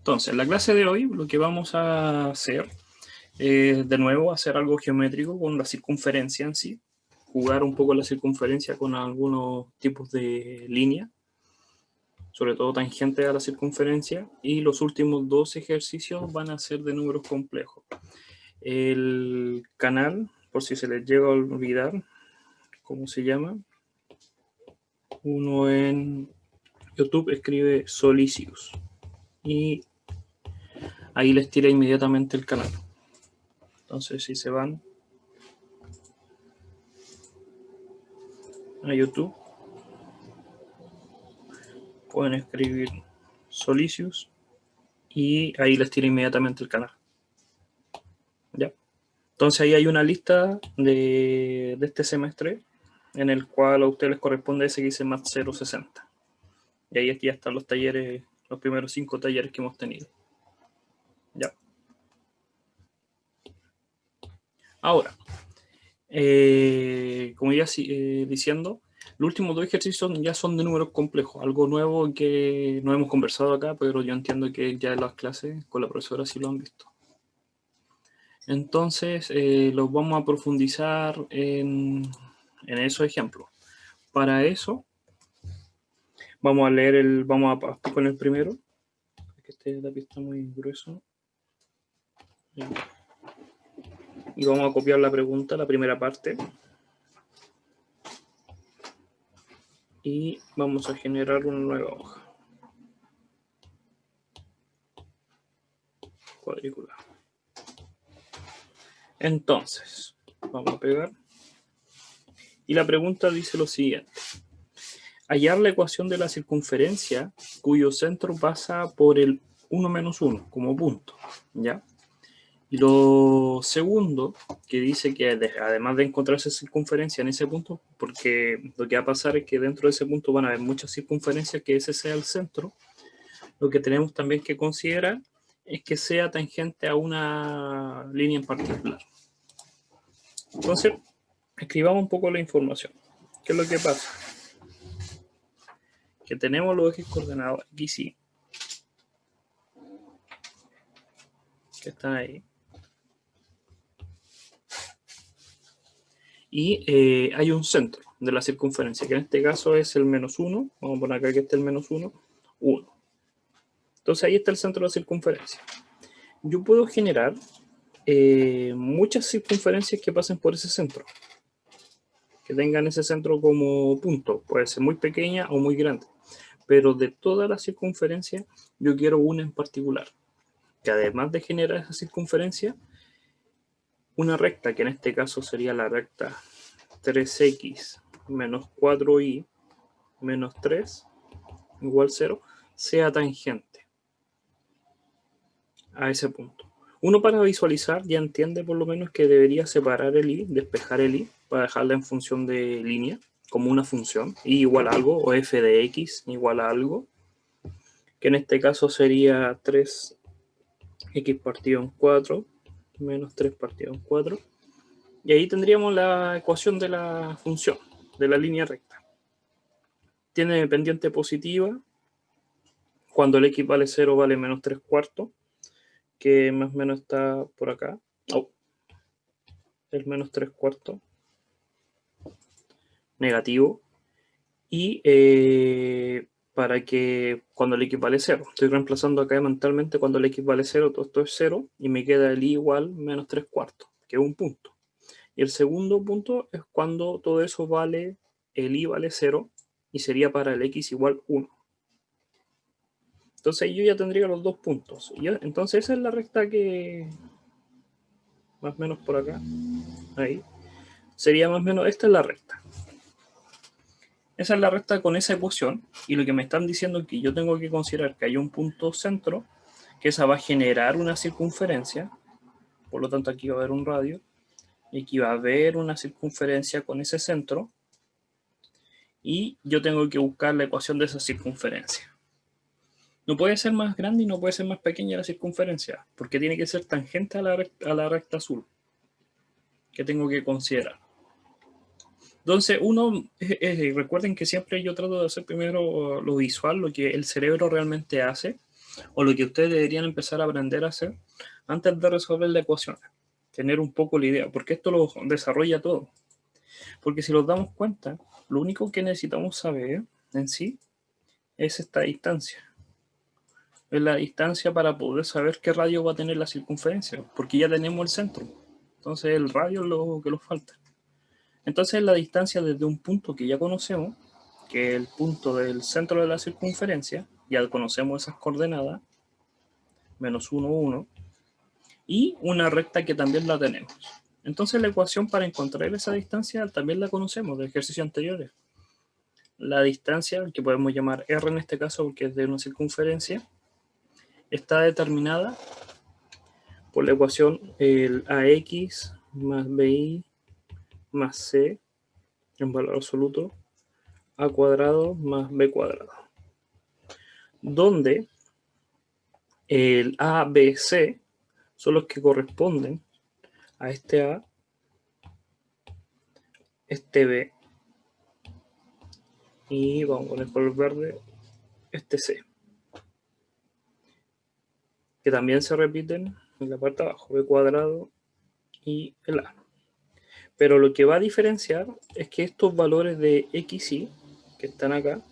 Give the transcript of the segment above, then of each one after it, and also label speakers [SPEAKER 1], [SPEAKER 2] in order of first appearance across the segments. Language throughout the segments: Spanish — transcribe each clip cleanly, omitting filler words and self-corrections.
[SPEAKER 1] Entonces, en la clase de hoy lo que vamos a hacer es de nuevo hacer algo geométrico con la circunferencia en sí, jugar un poco la circunferencia con algunos tipos de línea, sobre todo tangente a la circunferencia, y los últimos dos ejercicios van a ser de números complejos. El canal, por si se les llega a olvidar cómo se llama, uno en YouTube escribe Solicius y ahí les tira inmediatamente el canal. Entonces, si se van a YouTube, pueden escribir Solicius y ahí les tira inmediatamente el canal. ¿Ya? Entonces, ahí hay una lista de este semestre en el cual a ustedes les corresponde ese que dice Math 060. Y ahí ya están los talleres, los primeros 5 talleres que hemos tenido. Ya. Ahora, como ya diciendo, los últimos dos ejercicios ya son de números complejos, algo nuevo que no hemos conversado acá, pero yo entiendo que ya en las clases con la profesora sí lo han visto. Entonces, los vamos a profundizar en esos ejemplos. Para eso, vamos a partir con el primero, que este lápiz está muy grueso. Y vamos a copiar la pregunta, la primera parte. Y vamos a generar una nueva hoja. Cuadrícula. Entonces, vamos a pegar. Y la pregunta dice lo siguiente. Hallar la ecuación de la circunferencia cuyo centro pasa por el 1 menos 1 como punto. ¿Ya? Y lo segundo, que dice que además de encontrarse circunferencia en ese punto, porque lo que va a pasar es que dentro de ese punto van a haber muchas circunferencias, que ese sea el centro, lo que tenemos también que considerar es que sea tangente a una línea en particular. Entonces, escribamos un poco la información. ¿Qué es lo que pasa? Que tenemos los ejes coordenados X y que están ahí. Y hay un centro de la circunferencia, que en este caso es el menos 1. Vamos a poner acá que esté el menos 1, 1. Entonces ahí está el centro de la circunferencia. Yo puedo generar muchas circunferencias que pasen por ese centro, que tengan ese centro como punto. Puede ser muy pequeña o muy grande. Pero de todas las circunferencias, yo quiero una en particular, que además de generar esa circunferencia, una recta, que en este caso sería la recta 3x menos 4y menos 3 igual 0, sea tangente a ese punto. Uno, para visualizar, ya entiende por lo menos que debería separar el y, despejar el y, para dejarla en función de línea, como una función, y igual a algo, o f de x igual a algo, que en este caso sería 3x partido en 4 menos 3 partido en 4. Y ahí tendríamos la ecuación de la función, de la línea recta. Tiene pendiente positiva. Cuando el x vale 0 vale menos 3 cuartos, que más o menos está por acá. Oh, el menos 3 cuartos. Negativo. Y para que cuando el x vale 0. Estoy reemplazando acá mentalmente cuando el x vale 0, todo esto es 0. Y me queda el y igual menos 3 cuartos, que es un punto. Y el segundo punto es cuando todo eso vale, el y vale 0, y sería para el x igual 1. Entonces yo ya tendría los dos puntos. Entonces esa es la recta que, más o menos por acá, ahí, sería más o menos, esta es la recta. Esa es la recta con esa ecuación, y lo que me están diciendo es que yo tengo que considerar que hay un punto centro, que esa va a generar una circunferencia, por lo tanto aquí va a haber un radio, y aquí va a haber una circunferencia con ese centro, y yo tengo que buscar la ecuación de esa circunferencia. No puede ser más grande y no puede ser más pequeña la circunferencia, porque tiene que ser tangente a la recta azul, que tengo que considerar. Entonces, recuerden que siempre yo trato de hacer primero lo visual, lo que el cerebro realmente hace, o lo que ustedes deberían empezar a aprender a hacer antes de resolver la ecuación. Tener un poco la idea, porque esto lo desarrolla todo. Porque si nos damos cuenta, lo único que necesitamos saber en sí es esta distancia. Es la distancia para poder saber qué radio va a tener la circunferencia, porque ya tenemos el centro. Entonces el radio es lo que nos falta. Entonces la distancia desde un punto que ya conocemos, que es el punto del centro de la circunferencia, ya conocemos esas coordenadas, menos 1, 1, y una recta que también la tenemos. Entonces la ecuación para encontrar esa distancia también la conocemos de ejercicios anteriores. La distancia, que podemos llamar R en este caso porque es de una circunferencia, está determinada por la ecuación el AX más BY más C en valor absoluto A cuadrado más B cuadrado, donde el A, B, C son los que corresponden a este A, este B y vamos a poner color verde este C, que también se repiten en la parte de abajo, B cuadrado y el A. Pero lo que va a diferenciar es que estos valores de X y que están acá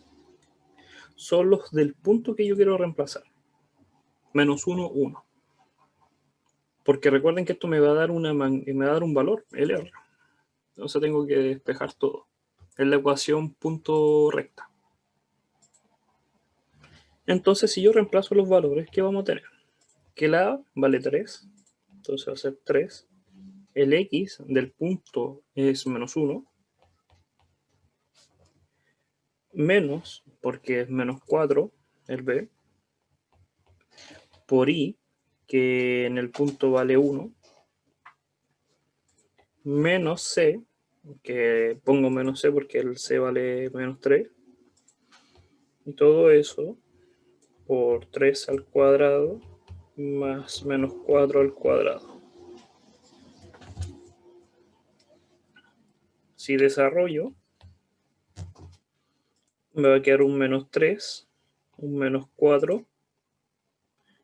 [SPEAKER 1] son los del punto que yo quiero reemplazar. Menos 1, 1. Porque recuerden que esto me va a dar, me va a dar un valor, el R. Entonces tengo que despejar todo. Es la ecuación punto recta. Entonces, si yo reemplazo los valores, ¿qué vamos a tener? Que el A vale 3. Entonces va a ser 3. El X del punto es menos 1. Menos, porque es menos 4, el B. Por I, que en el punto vale 1. Menos C, que pongo menos C porque el C vale menos 3. Y todo eso por 3 al cuadrado más menos 4 al cuadrado. Si desarrollo, me va a quedar un menos 3, un menos 4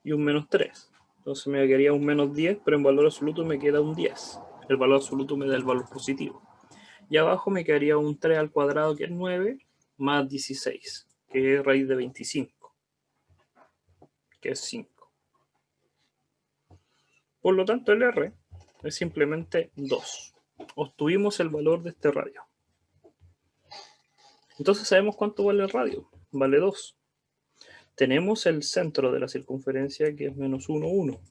[SPEAKER 1] y un menos 3. Entonces me quedaría un menos 10, pero en valor absoluto me queda un 10. El valor absoluto me da el valor positivo. Y abajo me quedaría un 3 al cuadrado, que es 9, más 16, que es raíz de 25, que es 5. Por lo tanto, el R es simplemente 2. Obtuvimos el valor de este radio. Entonces sabemos cuánto vale el radio. Vale 2. Tenemos el centro de la circunferencia, que es menos 1, 1.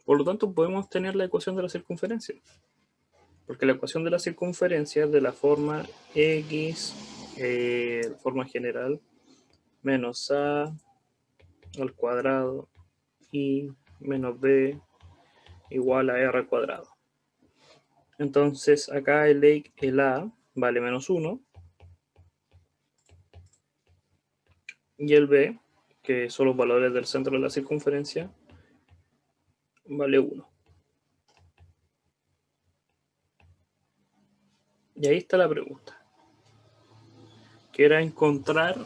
[SPEAKER 1] Por lo tanto, podemos tener la ecuación de la circunferencia. Porque la ecuación de la circunferencia es de la forma X, forma general, menos A al cuadrado y menos B igual a R al cuadrado. Entonces, acá el A vale menos 1. Y el B, que son los valores del centro de la circunferencia, vale 1. Y ahí está la pregunta, que era encontrar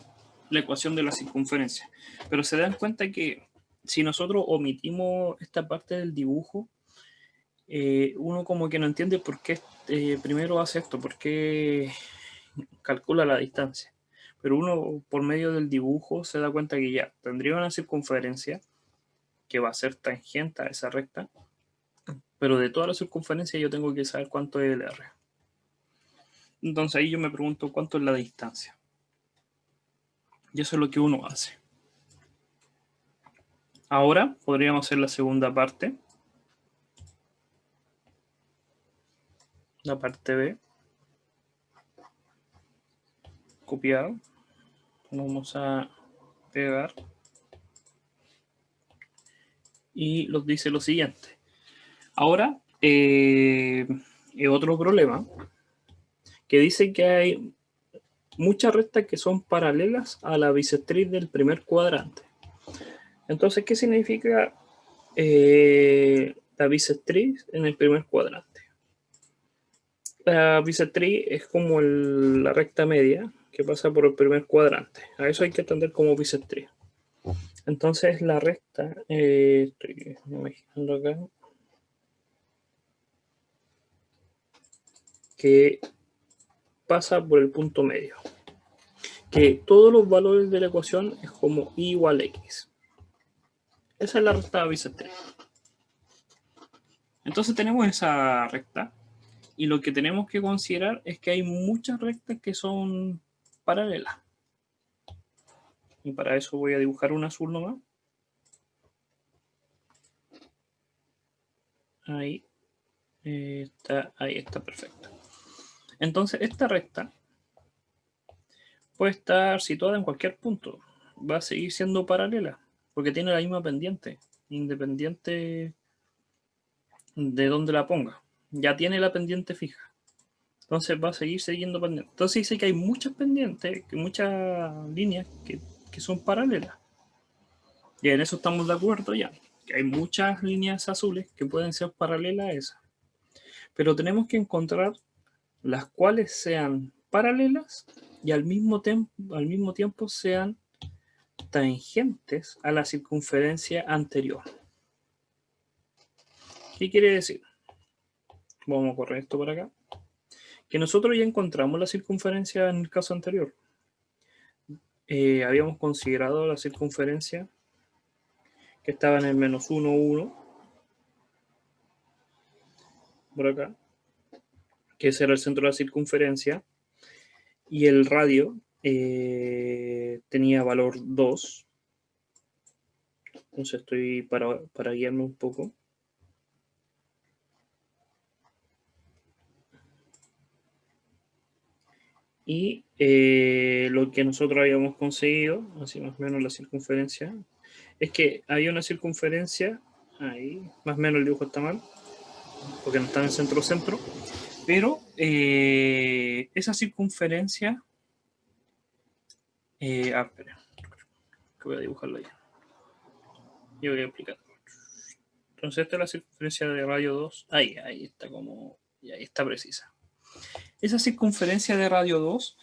[SPEAKER 1] la ecuación de la circunferencia. Pero se dan cuenta que si nosotros omitimos esta parte del dibujo, uno como que no entiende por qué primero hace esto, por qué calcula la distancia. Pero uno por medio del dibujo se da cuenta que ya tendría una circunferencia que va a ser tangente a esa recta, pero de toda la circunferencia yo tengo que saber cuánto es el R. Entonces ahí yo me pregunto cuánto es la distancia. Y eso es lo que uno hace. Ahora podríamos hacer la segunda parte. La parte B. Copiar. Vamos a pegar. Y nos dice lo siguiente. Ahora, otro problema que dice que hay muchas rectas que son paralelas a la bisectriz del primer cuadrante. Entonces, ¿qué significa la bisectriz en el primer cuadrante? La bisectriz es como la recta media que pasa por el primer cuadrante. A eso hay que entender como bisectriz. Entonces la recta, estoy imaginando acá, que pasa por el punto medio. Que todos los valores de la ecuación es como y igual a x. Esa es la recta bisectérica. Entonces tenemos esa recta y lo que tenemos que considerar es que hay muchas rectas que son paralelas. Y para eso voy a dibujar un azul nomás. Ahí está perfecto. Entonces esta recta puede estar situada en cualquier punto. Va a seguir siendo paralela porque tiene la misma pendiente, independiente de donde la ponga. Ya tiene la pendiente fija. Entonces va a seguir siguiendo pendiente. Entonces dice que hay muchas pendientes, muchas líneas que son paralelas. Y en eso estamos de acuerdo ya. Que hay muchas líneas azules que pueden ser paralelas a esas. Pero tenemos que encontrar las cuales sean paralelas y al mismo tiempo sean tangentes a la circunferencia anterior. ¿Qué quiere decir? Vamos a correr esto por acá. Que nosotros ya encontramos la circunferencia en el caso anterior. Habíamos considerado la circunferencia que estaba en el menos 1, 1, por acá, que ese era el centro de la circunferencia, y el radio tenía valor 2. Entonces estoy para guiarme un poco. Y lo que nosotros habíamos conseguido, así más o menos la circunferencia, es que había una circunferencia, ahí más o menos el dibujo está mal, porque no está en el centro-centro, pero esa circunferencia, espera, que voy a dibujarlo ya. Yo voy a explicar. Entonces esta es la circunferencia de radio 2, ahí está como, y ahí está precisa. Esa circunferencia de radio 2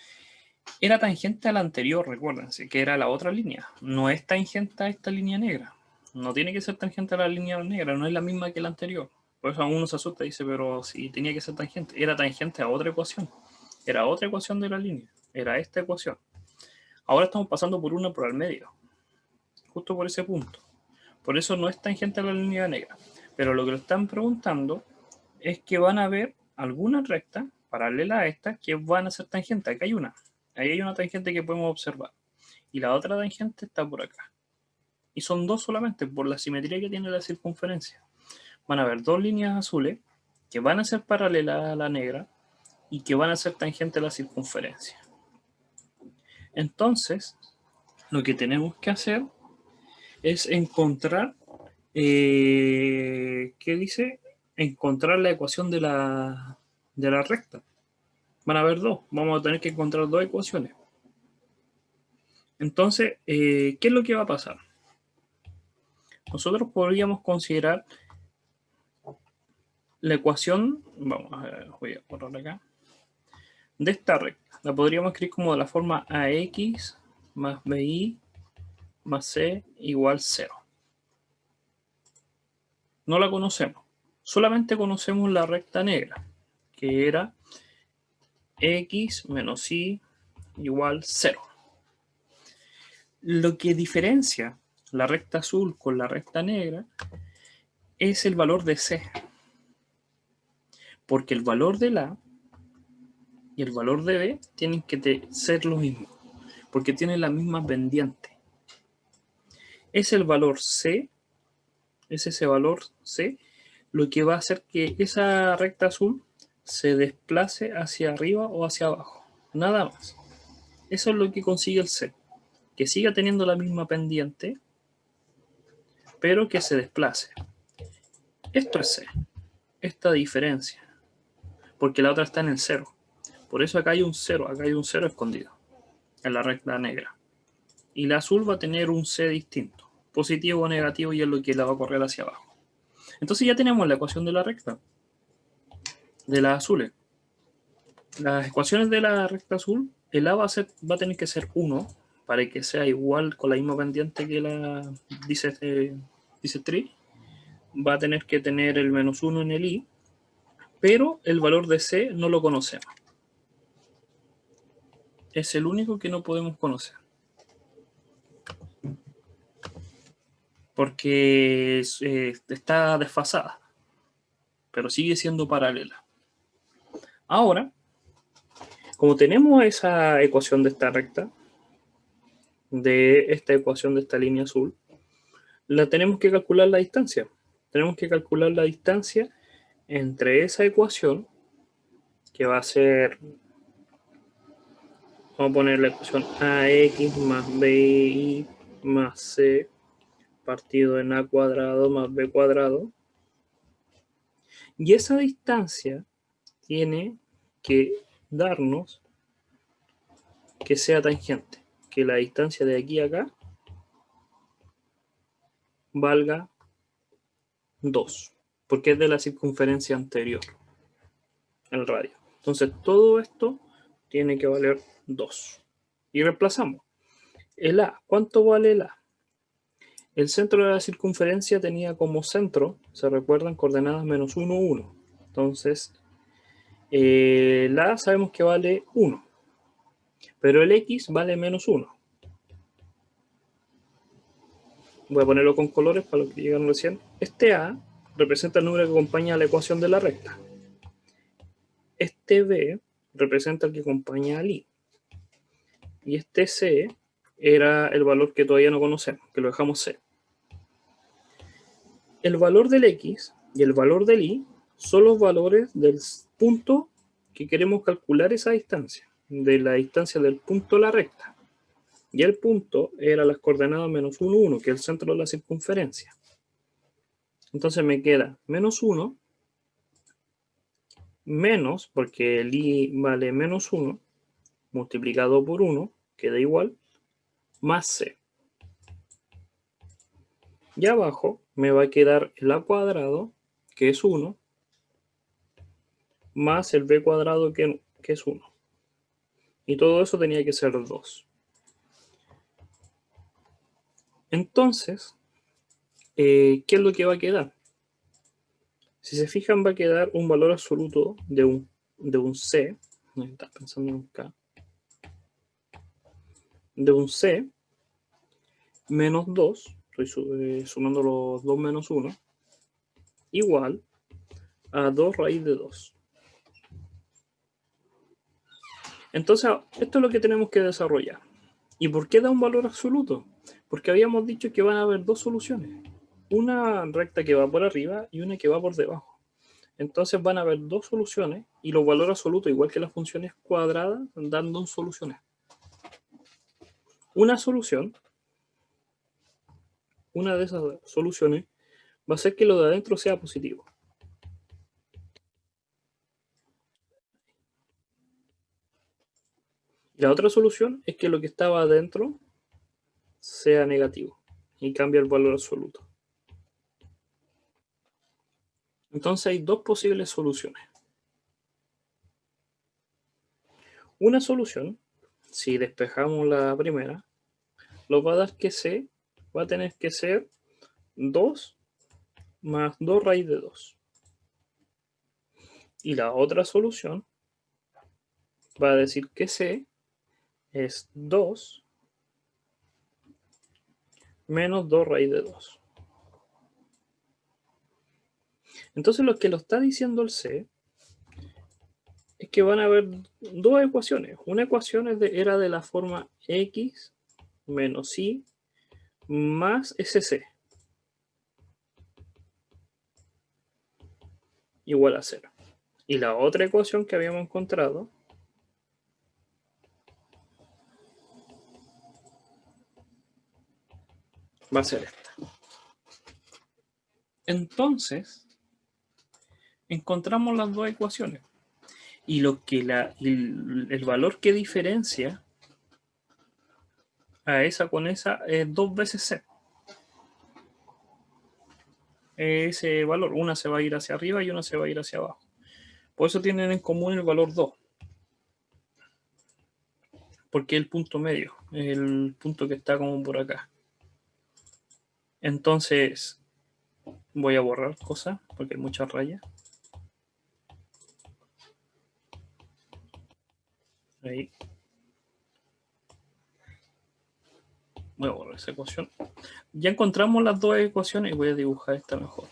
[SPEAKER 1] era tangente a la anterior, recuérdense, que era la otra línea. No es tangente a esta línea negra. No tiene que ser tangente a la línea negra, no es la misma que la anterior. Por eso uno se asusta y dice, pero si tenía que ser tangente. Era tangente a otra ecuación. Era otra ecuación de la línea. Era esta ecuación. Ahora estamos pasando por una por al medio. Justo por ese punto. Por eso no es tangente a la línea negra. Pero lo que lo están preguntando es que van a ver algunas rectas paralelas a estas que van a ser tangentes. Acá hay una. Ahí hay una tangente que podemos observar. Y la otra tangente está por acá. Y son dos solamente por la simetría que tiene la circunferencia. Van a haber dos líneas azules que van a ser paralelas a la negra y que van a ser tangentes a la circunferencia. Entonces, lo que tenemos que hacer es encontrar, ¿qué dice? Encontrar la ecuación de la recta. Van a haber dos. Vamos a tener que encontrar dos ecuaciones. Entonces, ¿qué es lo que va a pasar? Nosotros podríamos considerar la ecuación, vamos a ver, voy a borrar acá, de esta recta. La podríamos escribir como de la forma AX más BI más C igual 0. No la conocemos. Solamente conocemos la recta negra, que era X menos Y igual 0. Lo que diferencia la recta azul con la recta negra es el valor de C. Porque el valor de la A y el valor de B tienen que ser lo mismo. Porque tienen la misma pendiente. Es el valor C, es ese valor C, lo que va a hacer que esa recta azul se desplace hacia arriba o hacia abajo. Nada más. Eso es lo que consigue el C. Que siga teniendo la misma pendiente, pero que se desplace. Esto es C. Esta diferencia. Porque la otra está en el 0. Por eso acá hay un 0. Acá hay un 0 escondido. En la recta negra. Y la azul va a tener un C distinto. Positivo o negativo y es lo que la va a correr hacia abajo. Entonces ya tenemos la ecuación de la recta. De las azules. Las ecuaciones de la recta azul, el A va a tener que ser 1 para que sea igual con la misma pendiente que la dice tree, va a tener que tener el -1 en el i, pero el valor de c no lo conocemos. Es el único que no podemos conocer. Porque está desfasada, pero sigue siendo paralela. Ahora, como tenemos esa ecuación de esta recta, de esta ecuación de esta línea azul, la tenemos que calcular la distancia. Tenemos que calcular la distancia entre esa ecuación, que va a ser, vamos a poner la ecuación ax más bi más c partido en a cuadrado más b cuadrado. Y esa distancia tiene que darnos que sea tangente, que la distancia de aquí a acá valga 2, porque es de la circunferencia anterior, el radio. Entonces todo esto tiene que valer 2. Y reemplazamos. El A, ¿cuánto vale el A? El centro de la circunferencia tenía como centro, se recuerdan, coordenadas -1, 1. Entonces, el A sabemos que vale 1, pero el X vale -1. Voy a ponerlo con colores para los que llegaron recién. Este A representa el número que acompaña a la ecuación de la recta. Este B representa el que acompaña al I. Y este C era el valor que todavía no conocemos, que lo dejamos C. El valor del X y el valor del Y son los valores del punto que queremos calcular esa distancia, de la distancia del punto a la recta. Y el punto era las coordenadas -1, 1, que es el centro de la circunferencia. Entonces me queda -1 menos, porque el i vale -1, multiplicado por 1, queda igual, más c. Y abajo me va a quedar el a cuadrado, que es 1, más el b cuadrado, que es 1. Y todo eso tenía que ser 2. Entonces, ¿qué es lo que va a quedar? Si se fijan, va a quedar un valor absoluto de un c, está pensando en un k, de un c menos 2, estoy sumando los 2 menos 1, igual a 2 raíz de 2. Entonces, esto es lo que tenemos que desarrollar. ¿Y por qué da un valor absoluto? Porque habíamos dicho que van a haber dos soluciones. Una recta que va por arriba y una que va por debajo. Entonces van a haber dos soluciones y los valores absolutos, igual que las funciones cuadradas, dan dos soluciones. Una solución, una de esas soluciones, va a ser que lo de adentro sea positivo. Y la otra solución es que lo que estaba adentro sea negativo y cambia el valor absoluto. Entonces hay dos posibles soluciones. Una solución, si despejamos la primera, nos va a dar que C va a tener que ser 2 más 2 raíz de 2. Y la otra solución va a decir que C es 2 menos 2 raíz de 2. Entonces lo que lo está diciendo el C es que van a haber dos ecuaciones. Una ecuación era de la forma X menos Y más SC igual a 0. Y la otra ecuación que habíamos encontrado va a ser esta. Entonces, encontramos las dos ecuaciones. Y el valor que diferencia a esa con esa es 2 veces C. Ese valor, una se va a ir hacia arriba y una se va a ir hacia abajo. Por eso tienen en común el valor 2. porque es el punto medio, el punto que está como por acá. Entonces voy a borrar cosas porque hay muchas rayas. Ahí. Voy a borrar esa ecuación. Ya encontramos las dos ecuaciones y voy a dibujar esta mejor.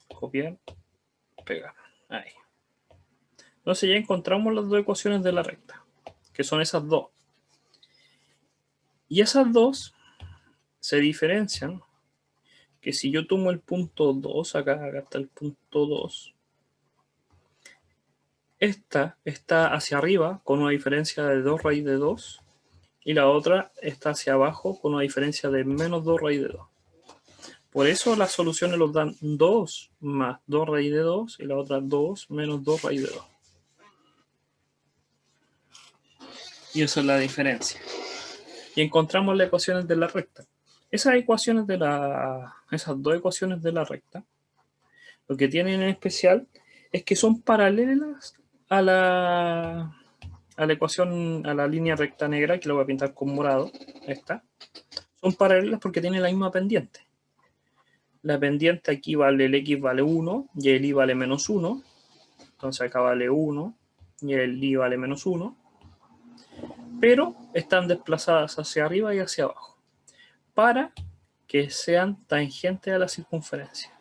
[SPEAKER 1] Copiar, pegar. Ahí. Entonces ya encontramos las dos ecuaciones de la recta, que son esas dos. Y esas dos se diferencian que si yo tomo el punto 2, acá está el punto 2, esta está hacia arriba con una diferencia de 2 raíz de 2 y la otra está hacia abajo con una diferencia de menos 2 raíz de 2. Por eso las soluciones los dan 2 más 2 raíz de 2 y la otra 2 menos 2 raíz de 2. Y eso es la diferencia. Y encontramos las ecuaciones de la recta. Esas dos ecuaciones de la recta, lo que tienen en especial es que son paralelas a la ecuación, a la línea recta negra, que lo voy a pintar con morado, esta. Son paralelas porque tienen la misma pendiente. La pendiente aquí vale, el X vale 1 y el Y vale menos 1. Entonces acá vale 1 y el Y vale menos 1. Pero están desplazadas hacia arriba y hacia abajo para que sean tangentes a la circunferencia.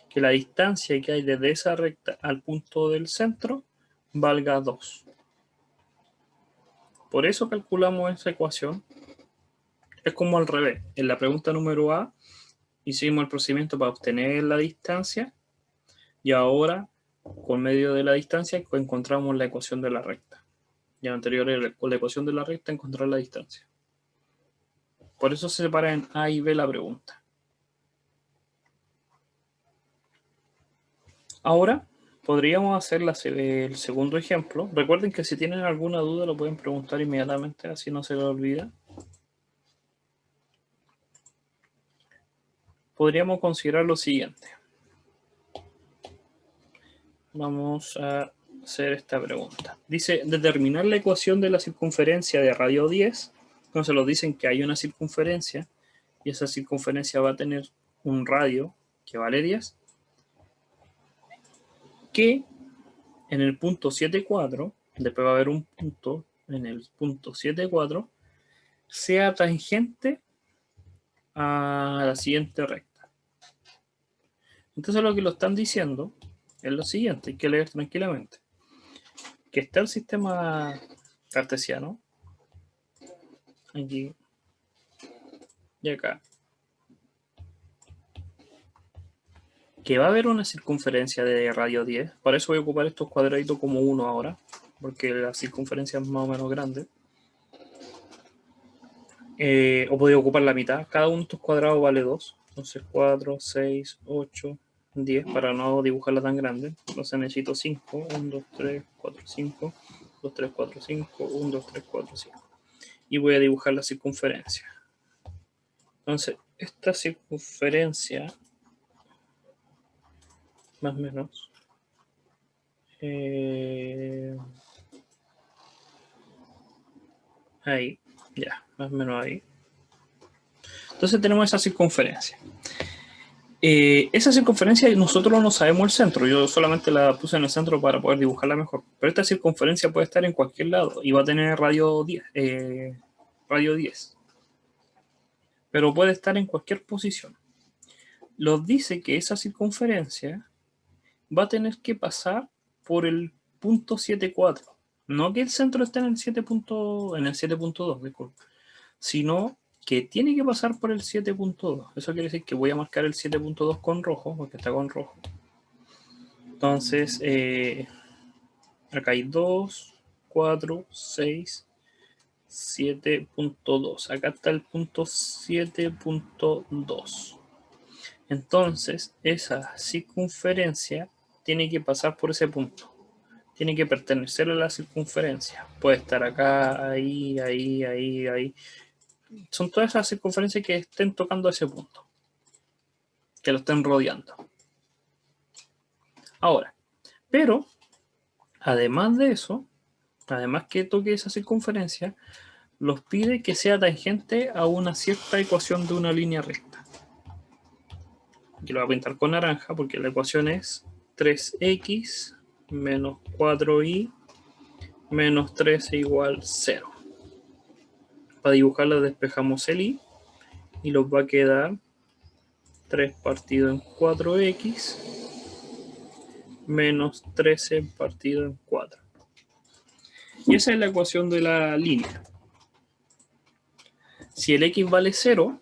[SPEAKER 1] Que la distancia que hay desde esa recta al punto del centro valga 2. Por eso calculamos esa ecuación. Es como al revés. En la pregunta número A hicimos el procedimiento para obtener la distancia y ahora con medio de la distancia encontramos la ecuación de la recta. Y en anterior con la ecuación de la recta encontrar la distancia. Por eso se separa en A y B la pregunta. Ahora podríamos hacer el segundo ejemplo. Recuerden que si tienen alguna duda lo pueden preguntar inmediatamente, así no se les olvida. Podríamos considerar lo siguiente. Vamos a hacer esta pregunta. Dice, determinar la ecuación de la circunferencia de radio 10. Entonces nos dicen que hay una circunferencia y esa circunferencia va a tener un radio que vale 10, que en el punto 7,4, después va a haber un punto en el punto 7,4, sea tangente a la siguiente recta. Entonces lo que lo están diciendo es lo siguiente, hay que leer tranquilamente. Que está el sistema cartesiano, aquí y acá, que va a haber una circunferencia de radio 10, por eso voy a ocupar estos cuadraditos como 1 ahora, porque la circunferencia es más o menos grande. O podía ocupar la mitad, cada uno de estos cuadrados vale 2, entonces 4, 6, 8, 10, para no dibujarla tan grande. Entonces necesito 5, 1, 2, 3, 4, 5, 2, 3, 4, 5, 1, 2, 3, 4, 5. Y voy a dibujar la circunferencia. Entonces, esta circunferencia, más o menos, ahí, ya, más o menos ahí. Entonces tenemos esa circunferencia. Esa circunferencia nosotros no sabemos el centro, yo solamente la puse en el centro para poder dibujarla mejor, pero esta circunferencia puede estar en cualquier lado y va a tener radio 10, pero puede estar en cualquier posición. Nos dice que esa circunferencia va a tener que pasar por el punto 7,4, no que el centro esté en el 7,2, disculpe, sino que tiene que pasar por el 7,2. Eso quiere decir que voy a marcar el 7,2 con rojo, porque está con rojo. Entonces, acá hay 2, 4, 6, 7,2. Acá está el punto 7,2. Entonces, esa circunferencia tiene que pasar por ese punto. Tiene que pertenecer a la circunferencia. Puede estar acá, ahí, ahí, ahí, ahí. Son todas esas circunferencias que estén tocando ese punto, que lo estén rodeando. Ahora, pero, además de eso, además que toque esa circunferencia, los pide que sea tangente a una cierta ecuación de una línea recta. Aquí lo voy a pintar con naranja porque la ecuación es 3x menos 4y menos 13 igual 0. Para dibujarla despejamos el y nos va a quedar 3 partido en 4x menos 13 partido en 4. Y esa es la ecuación de la línea. Si el x vale 0,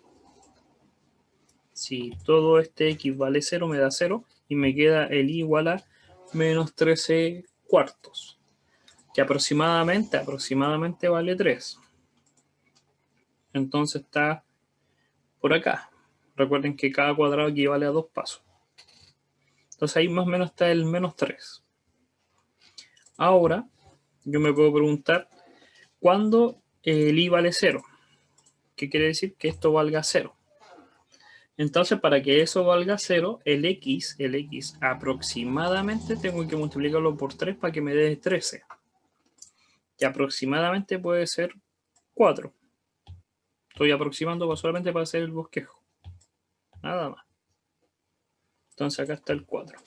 [SPEAKER 1] si todo este x vale 0, me da 0 y me queda el y igual a menos 13 cuartos, que aproximadamente vale 3. Entonces está por acá. Recuerden que cada cuadrado equivale a 2 pasos. Entonces ahí más o menos está el menos 3. Ahora yo me puedo preguntar, ¿cuándo el y vale 0? ¿Qué quiere decir? Que esto valga 0. Entonces, para que eso valga 0, el x aproximadamente tengo que multiplicarlo por 3 para que me dé 13. Que aproximadamente puede ser 4. Estoy aproximando solamente para hacer el bosquejo. Nada más. Entonces acá está el 4.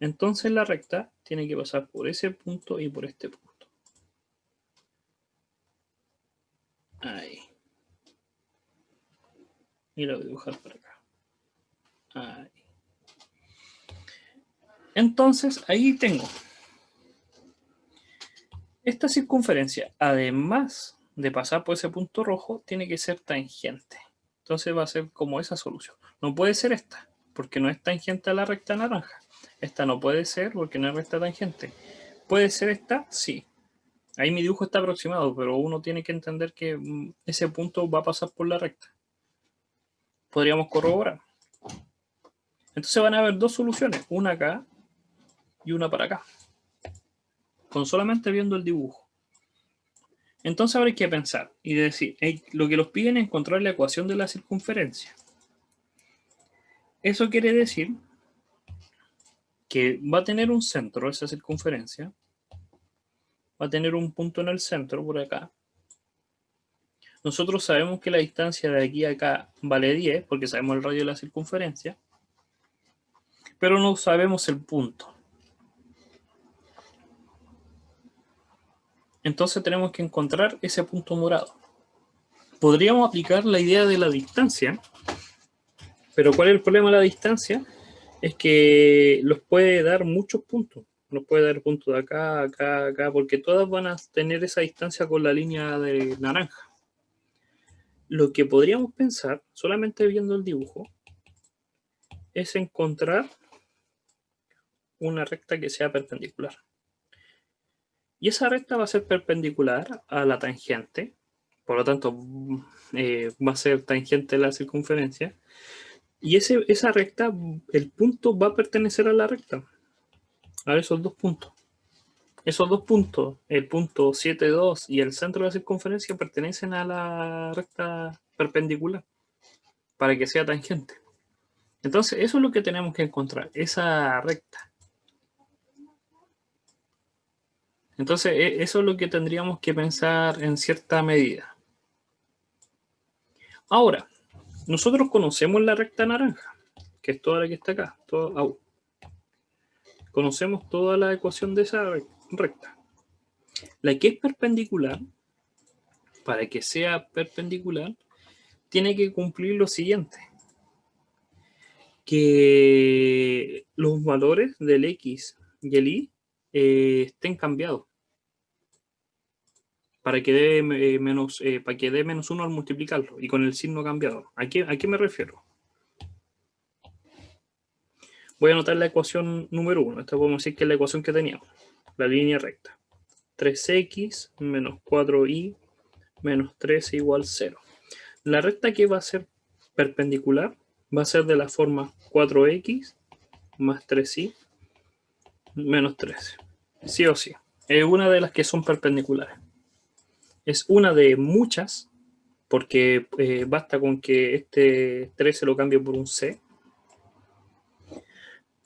[SPEAKER 1] Entonces la recta tiene que pasar por ese punto y por este punto. Ahí. Y lo voy a dibujar por acá. Ahí. Entonces ahí tengo esta circunferencia, además de pasar por ese punto rojo, tiene que ser tangente. Entonces va a ser como esa solución. No puede ser esta, porque no es tangente a la recta naranja. Esta no puede ser porque no es recta tangente. ¿Puede ser esta? Sí. Ahí mi dibujo está aproximado, pero uno tiene que entender que ese punto va a pasar por la recta. Podríamos corroborar. Entonces van a haber dos soluciones, una acá y una para acá, con solamente viendo el dibujo. Entonces ahora hay que pensar y decir, lo que los piden es encontrar la ecuación de la circunferencia. Eso quiere decir que va a tener un centro esa circunferencia, va a tener un punto en el centro por acá. Nosotros sabemos que la distancia de aquí a acá vale 10 porque sabemos el radio de la circunferencia, pero no sabemos el punto. Entonces tenemos que encontrar ese punto morado. Podríamos aplicar la idea de la distancia, pero ¿cuál es el problema de la distancia? Es que los puede dar muchos puntos. Nos puede dar puntos de acá, acá, acá, porque todas van a tener esa distancia con la línea de naranja. Lo que podríamos pensar, solamente viendo el dibujo, es encontrar una recta que sea perpendicular. Y esa recta va a ser perpendicular a la tangente, por lo tanto va a ser tangente a la circunferencia. Y esa recta, el punto va a pertenecer a la recta. A esos dos puntos. Esos dos puntos, el punto 7,2 y el centro de la circunferencia, pertenecen a la recta perpendicular para que sea tangente. Entonces, eso es lo que tenemos que encontrar, esa recta. Entonces, eso es lo que tendríamos que pensar en cierta medida. Ahora, nosotros conocemos la recta naranja, que es toda la que está acá. Conocemos toda la ecuación de esa recta. La que es perpendicular, para que sea perpendicular, tiene que cumplir lo siguiente. Que los valores del x y el y estén cambiados. Para que dé menos 1 al multiplicarlo y con el signo cambiado. ¿A qué me refiero? Voy a anotar la ecuación número 1. Esta podemos decir que es la ecuación que teníamos. La línea recta. 3x menos 4y menos 13 igual 0. La recta que va a ser perpendicular va a ser de la forma 4x más 3y menos 13. Sí o sí. Es una de las que son perpendiculares. Es una de muchas, porque basta con que este 13 lo cambie por un c.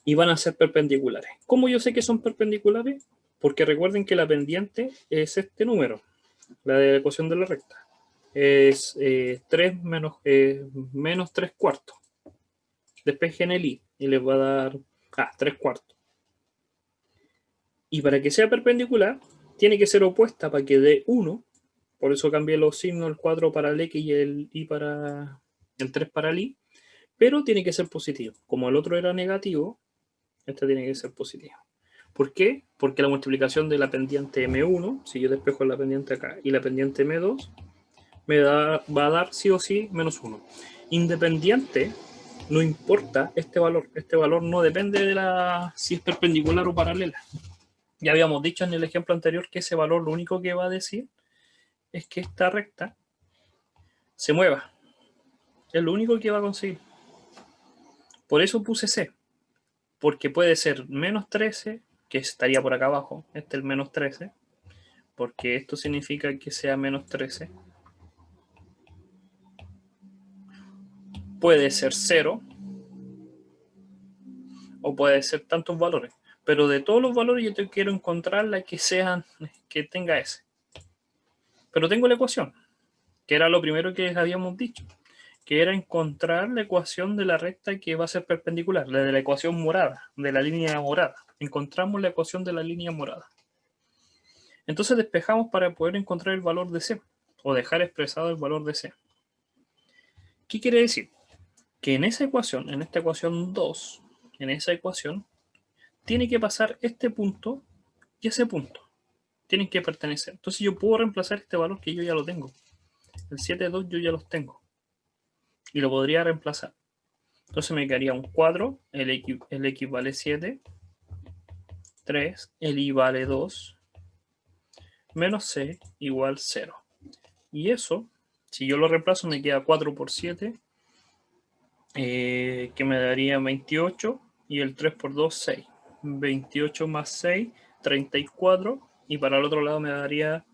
[SPEAKER 1] Y van a ser perpendiculares. ¿Cómo yo sé que son perpendiculares? Porque recuerden que la pendiente es este número, la de la ecuación de la recta. Es 3 menos 3 cuartos. Despejen el i y les va a dar 3 cuartos. Y para que sea perpendicular, tiene que ser opuesta para que dé 1. Por eso cambié los signos, el 4 para el x y el y para el 3 para el y. Pero tiene que ser positivo. Como el otro era negativo, este tiene que ser positivo. ¿Por qué? Porque la multiplicación de la pendiente M1, si yo despejo la pendiente acá, y la pendiente M2, va a dar sí o sí menos 1. Independiente, no importa este valor. Este valor no depende de si es perpendicular o paralela. Ya habíamos dicho en el ejemplo anterior que ese valor lo único que va a decir es que esta recta se mueva. Es lo único que va a conseguir. Por eso puse C. Porque puede ser menos 13, que estaría por acá abajo. Este es el menos 13. Porque esto significa que sea menos 13. Puede ser 0. O puede ser tantos valores. Pero de todos los valores yo te quiero encontrar la que tenga S. Pero tengo la ecuación, que era lo primero que habíamos dicho, que era encontrar la ecuación de la recta que va a ser perpendicular, la de la ecuación morada, de la línea morada. Encontramos la ecuación de la línea morada. Entonces despejamos para poder encontrar el valor de C, o dejar expresado el valor de C. ¿Qué quiere decir? Que en esa ecuación, en esta ecuación 2, en esa ecuación, tiene que pasar este punto y ese punto. Tienen que pertenecer. Entonces yo puedo reemplazar este valor que yo ya lo tengo. El 7, 2 yo ya los tengo. Y lo podría reemplazar. Entonces me quedaría un 4, el X vale 7, 3, el Y vale 2, menos C igual 0. Y eso, si yo lo reemplazo, me queda 4 por 7, que me daría 28, y el 3 por 2, 6. 28 más 6, 34, y para el otro lado me daría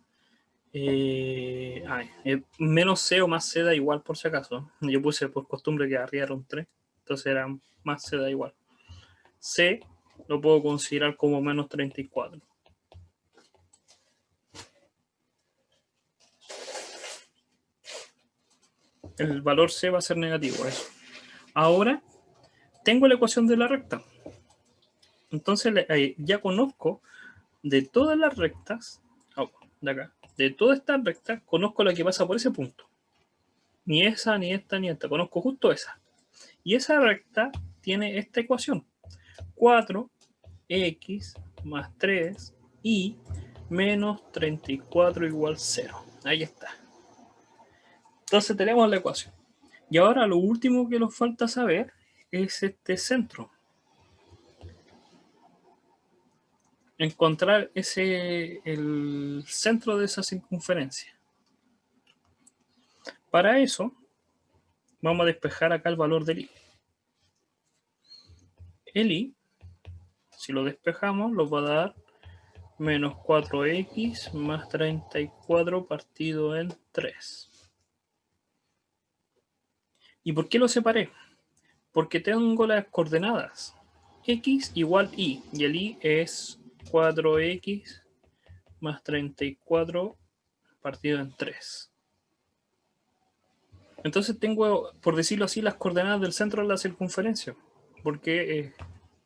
[SPEAKER 1] menos C o más C da igual por si acaso. Yo puse por costumbre que arriba era un 3, entonces era más C da igual. C lo puedo considerar como menos 34. El valor C va a ser negativo, eso. Ahora tengo la ecuación de la recta. Entonces ya conozco de todas las rectas, de acá, de todas estas rectas, conozco la que pasa por ese punto. Ni esa, ni esta, ni esta. Conozco justo esa. Y esa recta tiene esta ecuación. 4x más 3y menos 34 igual 0. Ahí está. Entonces tenemos la ecuación. Y ahora lo último que nos falta saber es este centro. Encontrar el centro de esa circunferencia. Para eso, vamos a despejar acá el valor del i. El i, si lo despejamos, nos va a dar menos 4x más 34 partido en 3. ¿Y por qué lo separé? Porque tengo las coordenadas. X igual y el y es 4x más 34 partido en 3. Entonces tengo, por decirlo así, las coordenadas del centro de la circunferencia, porque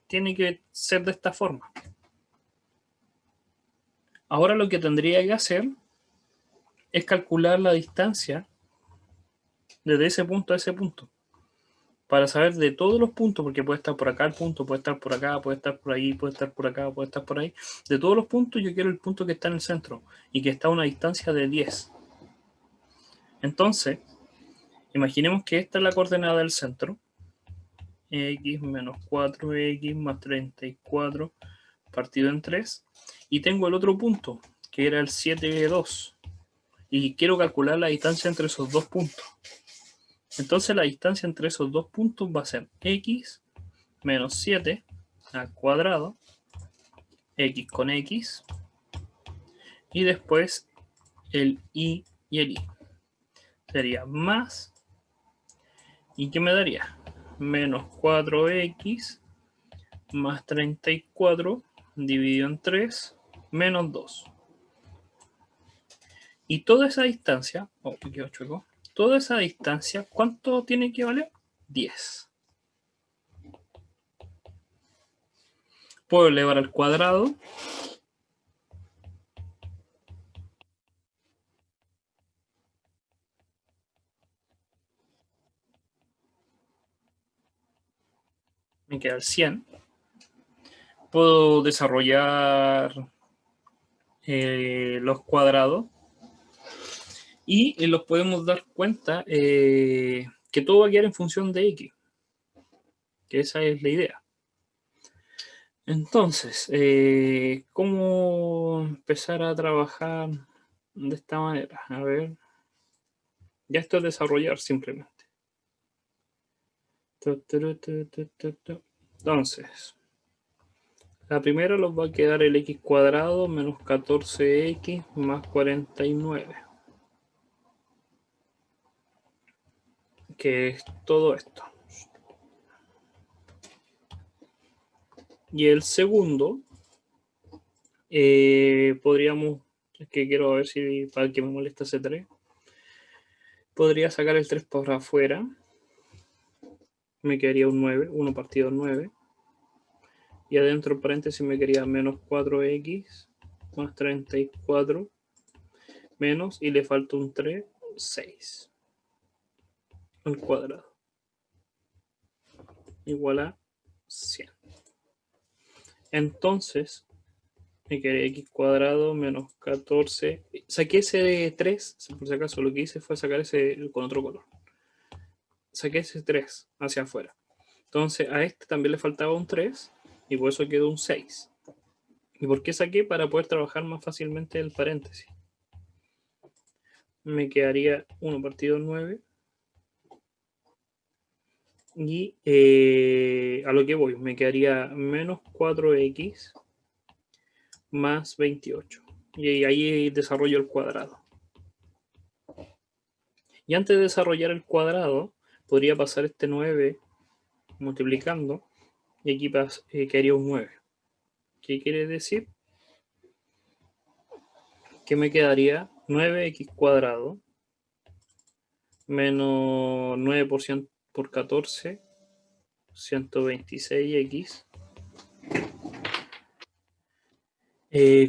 [SPEAKER 1] tiene que ser de esta forma. Ahora lo que tendría que hacer es calcular la distancia desde ese punto a ese punto, para saber de todos los puntos, porque puede estar por acá el punto, puede estar por acá, puede estar por ahí, puede estar por acá, puede estar por ahí. De todos los puntos yo quiero el punto que está en el centro y que está a una distancia de 10. Entonces, imaginemos que esta es la coordenada del centro. X menos 4x más 34 partido en 3. Y tengo el otro punto, que era el 7, 2. Y quiero calcular la distancia entre esos dos puntos. Entonces la distancia entre esos dos puntos va a ser x menos 7 al cuadrado, x con x, y después el y el y. Sería más, ¿y qué me daría? Menos 4x más 34 dividido en 3 menos 2. Y toda esa distancia, toda esa distancia, ¿cuánto tiene que valer? 10. Puedo elevar al cuadrado. Me queda el 100. Puedo desarrollar los cuadrados. Y los podemos dar cuenta que todo va a quedar en función de x. Que esa es la idea. Entonces, ¿cómo empezar a trabajar de esta manera? A ver. Ya esto es desarrollar simplemente. Entonces, la primera nos va a quedar el x cuadrado menos 14x más 49. Que es todo esto. Y el segundo, podríamos, es que quiero ver si para que me moleste ese 3, podría sacar el 3 por afuera, me quedaría un 9, 1 partido 9, y adentro en paréntesis me quedaría menos 4x más 34, menos, y le falta un 3, 6 al cuadrado, igual a 100. Entonces, me quedaría x cuadrado menos 14. Saqué ese 3, por si acaso lo que hice fue sacar ese con otro color. Saqué ese 3 hacia afuera. Entonces a este también le faltaba un 3 y por eso quedó un 6. ¿Y por qué saqué? Para poder trabajar más fácilmente el paréntesis. Me quedaría 1 partido 9. Y a lo que voy, me quedaría menos 4x más 28. Y ahí desarrollo el cuadrado. Y antes de desarrollar el cuadrado, podría pasar este 9 multiplicando y aquí quedaría un 9. ¿Qué quiere decir? Que me quedaría 9x cuadrado menos 9 por 14, 126x.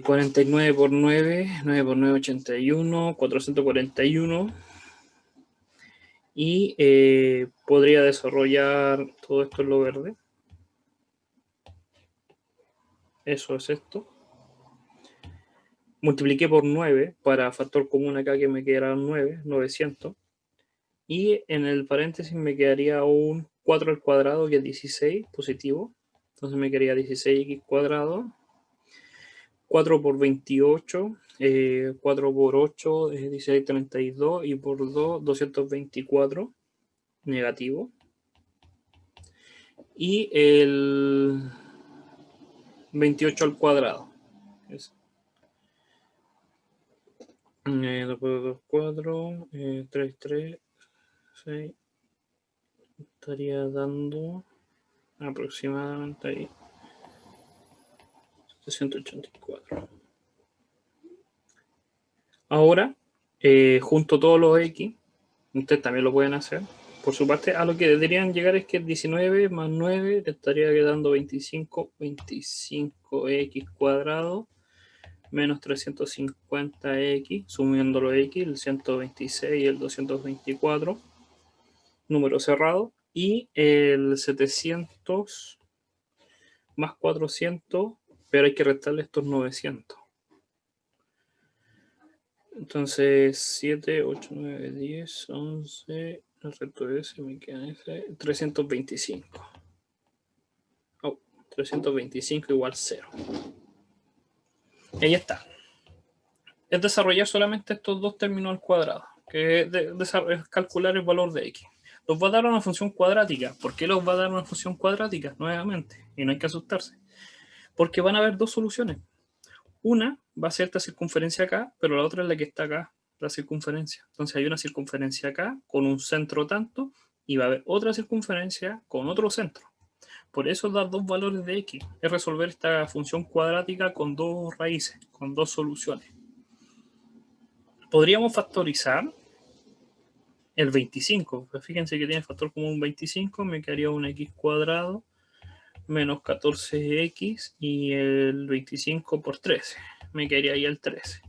[SPEAKER 1] 49 por 9, 9 por 9, 81, 441. Y podría desarrollar todo esto en lo verde. Eso es esto. Multipliqué por 9 para factor común acá que me quedará 9, 900. Y en el paréntesis me quedaría un 4 al cuadrado, que es 16, positivo. Entonces me quedaría 16x cuadrado. 4 por 28, 4 por 8, 16, 32. Y por 2, 224, negativo. Y el 28 al cuadrado. 2 por 2, 4, 3, 3, 6. Estaría dando aproximadamente ahí 684. Ahora, junto todos los X, ustedes también lo pueden hacer. Por su parte, a lo que deberían llegar es que 19 más 9 le estaría quedando 25, 25x cuadrado menos 350x, sumiendo los x, el 126 y el 224, número cerrado, y el 700 más 400, pero hay que restarle estos 900. Entonces 7, 8, 9, 10, 11, el resto de ese me queda ese, 325. 325 igual 0. Ahí está. Es desarrollar solamente estos dos términos al cuadrado, que es calcular el valor de x. Los va a dar una función cuadrática. ¿Por qué los va a dar una función cuadrática? Nuevamente, y no hay que asustarse. Porque van a haber dos soluciones. Una va a ser esta circunferencia acá, pero la otra es la que está acá, la circunferencia. Entonces hay una circunferencia acá con un centro tanto y va a haber otra circunferencia con otro centro. Por eso dar dos valores de x es resolver esta función cuadrática con dos raíces, con dos soluciones. Podríamos factorizar el 25. Pues fíjense que tiene factor común 25, me quedaría un x cuadrado menos 14x y el 25 por 13. Me quedaría ahí el 13.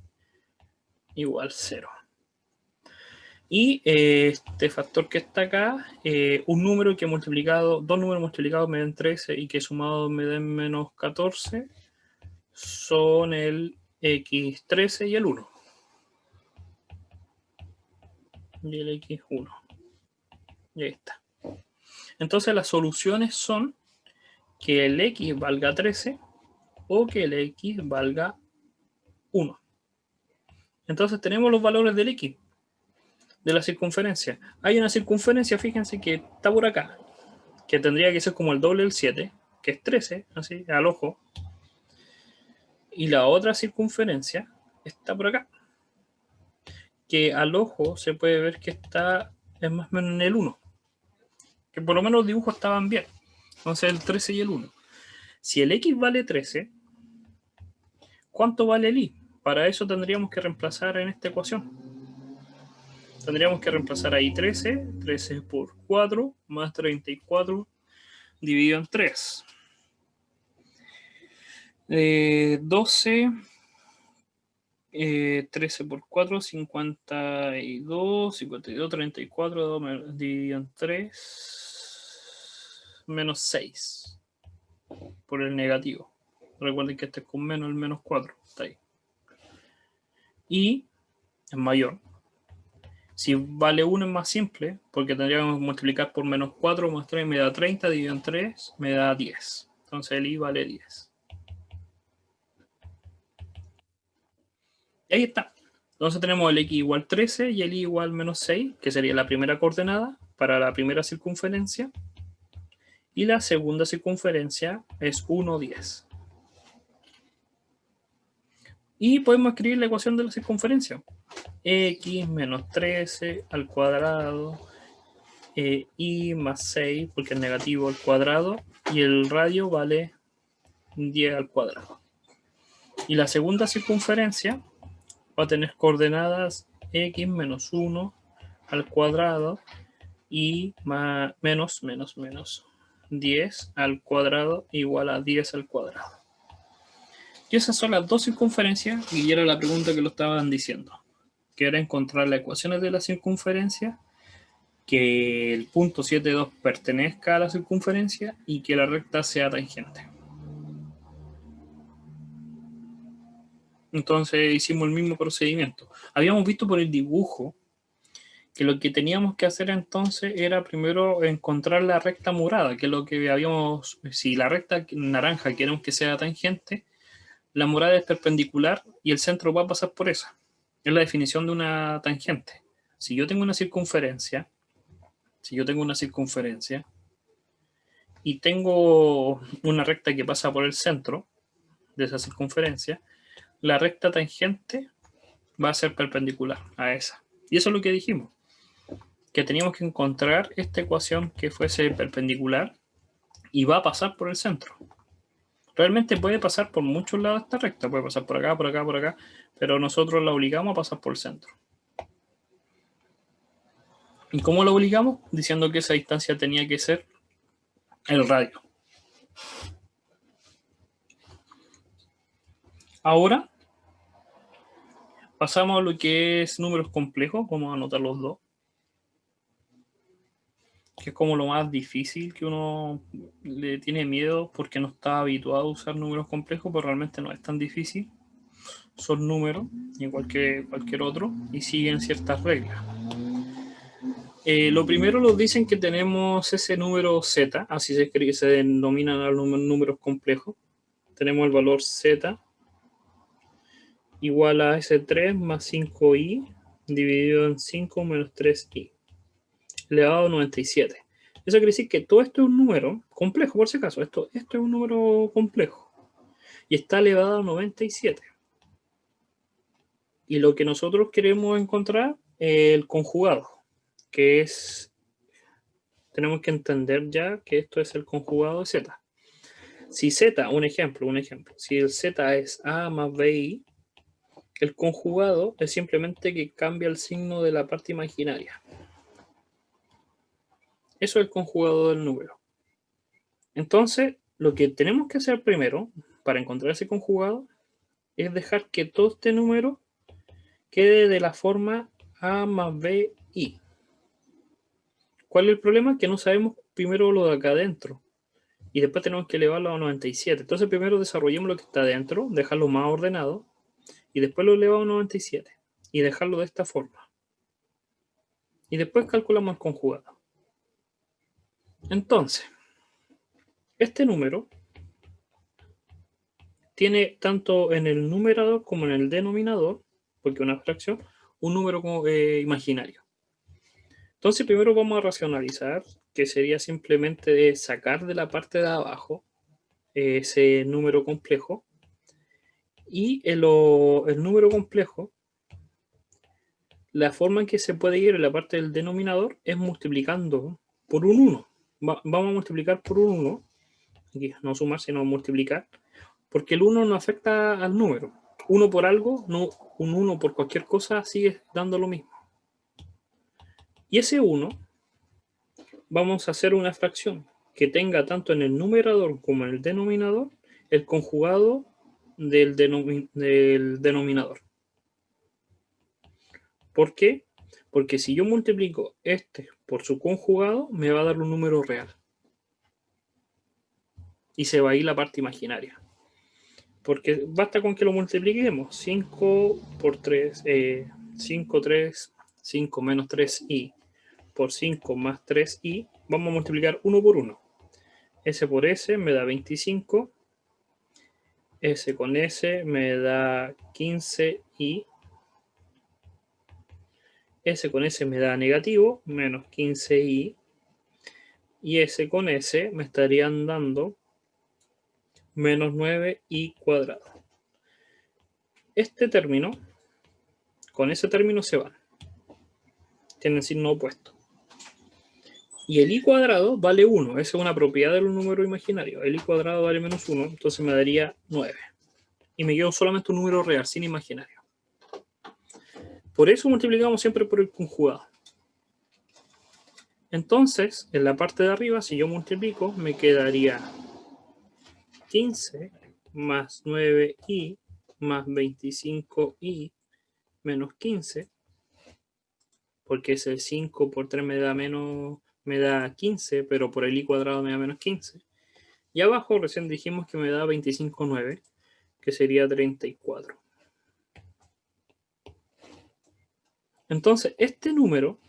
[SPEAKER 1] Igual 0. Y este factor que está acá, un número que multiplicado, dos números multiplicados me den 13 y que sumados me den menos 14, son el x13 y el 1. Y el x1. Y ahí está. Entonces las soluciones son que el x valga 13 o que el x valga 1. Entonces tenemos los valores del x, de la circunferencia. Hay una circunferencia, fíjense, que está por acá, que tendría que ser como el doble del 7, que es 13, así, al ojo. Y la otra circunferencia está por acá, que al ojo se puede ver que está es más o menos en el 1. Que por lo menos los dibujos estaban bien. Entonces el 13 y el 1. Si el x vale 13, ¿cuánto vale el y? Para eso tendríamos que reemplazar en esta ecuación. Tendríamos que reemplazar ahí 13, 13 por 4, más 34, dividido en 3. 12, 13 por 4, 52, 52, 34, dividido en 3, menos 6, por el negativo. Recuerden que este es con menos, el menos 4, está ahí. Y es mayor. Si vale 1 es más simple, porque tendríamos que multiplicar por menos 4 más 3 me da 30, dividido en 3 me da 10. Entonces el y vale 10. Y ahí está. Entonces tenemos el x igual 13 y el y igual menos 6, que sería la primera coordenada para la primera circunferencia. Y la segunda circunferencia es 1, 10. Y podemos escribir la ecuación de la circunferencia. X menos 13 al cuadrado, y más 6, porque es negativo al cuadrado, y el radio vale 10 al cuadrado. Y la segunda circunferencia va a tener coordenadas x menos 1 al cuadrado y más, menos 10 al cuadrado igual a 10 al cuadrado. Y esas son las dos circunferencias, y era la pregunta que lo estaban diciendo, que era encontrar las ecuaciones de la circunferencia, que el punto 7,2 pertenezca a la circunferencia y que la recta sea tangente. Entonces hicimos el mismo procedimiento. Habíamos visto por el dibujo que lo que teníamos que hacer entonces era primero encontrar la recta morada, que es lo que habíamos, si la recta naranja queremos que sea tangente, la morada es perpendicular y el centro va a pasar por esa. Es la definición de una tangente. Si yo tengo una circunferencia, y tengo una recta que pasa por el centro de esa circunferencia, la recta tangente va a ser perpendicular a esa. Y eso es lo que dijimos, que teníamos que encontrar esta ecuación que fuese perpendicular y va a pasar por el centro. Realmente puede pasar por muchos lados esta recta, puede pasar por acá, por acá, por acá, pero nosotros la obligamos a pasar por el centro. ¿Y cómo lo obligamos? Diciendo que esa distancia tenía que ser el radio. Ahora pasamos a lo que es números complejos. Vamos a anotar los dos, que es como lo más difícil, que uno le tiene miedo porque no está habituado a usar números complejos, pero realmente no es tan difícil. Son números, igual que cualquier otro, y siguen ciertas reglas. Lo primero nos dicen que tenemos ese número z, así se denominan a los números complejos. Tenemos el valor z igual a S3 más 5i dividido en 5 menos 3i elevado a 97. Eso quiere decir que todo esto es un número complejo, por si acaso. Esto es un número complejo y está elevado a 97. Y lo que nosotros queremos encontrar es el conjugado, que es tenemos que entender ya que esto es el conjugado de z. Si z, un ejemplo, si el z es a más bi, el conjugado es simplemente que cambia el signo de la parte imaginaria. Eso es el conjugado del número. Entonces, lo que tenemos que hacer primero para encontrar ese conjugado es dejar que todo este número quede de la forma a más bi. ¿Cuál es el problema? Que no sabemos primero lo de acá adentro y después tenemos que elevarlo a 97. Entonces primero desarrollemos lo que está adentro, dejarlo más ordenado y después lo elevamos a 97 y dejarlo de esta forma. Y después calculamos el conjugado. Entonces, este número tiene tanto en el numerador como en el denominador, porque es una fracción, un número imaginario. Entonces primero vamos a racionalizar, que sería simplemente sacar de la parte de abajo ese número complejo. Y el número complejo, la forma en que se puede ir en la parte del denominador es multiplicando por un 1. Vamos a multiplicar por un 1. Aquí no sumar, sino multiplicar. Porque el 1 no afecta al número. 1 por algo, no, un 1 por cualquier cosa sigue dando lo mismo. Y ese 1 vamos a hacer una fracción que tenga tanto en el numerador como en el denominador el conjugado del denominador. ¿Por qué? Porque si yo multiplico este por su conjugado, me va a dar un número real. Y se va a ir la parte imaginaria. Porque basta con que lo multipliquemos. 5 por 3, 5, 3, 5 menos 3i por 5 más 3i. Vamos a multiplicar 1 por 1. S por S me da 25. S con S me da 15i. S con S me da negativo, menos 15i. Y S con S me estarían dando menos 9i cuadrado. Este término, con ese término se van. Tienen signo opuesto. Y el i cuadrado vale 1. Esa es una propiedad de un número imaginario. El i cuadrado vale menos 1, entonces me daría 9. Y me quedo solamente un número real, sin imaginario. Por eso multiplicamos siempre por el conjugado. Entonces, en la parte de arriba, si yo multiplico, me quedaría 15 más 9i más 25i menos 15, porque ese 5 por 3 me da 15, pero por el i cuadrado me da menos 15. Y abajo recién dijimos que me da 25,9, que sería 34. Entonces, este número,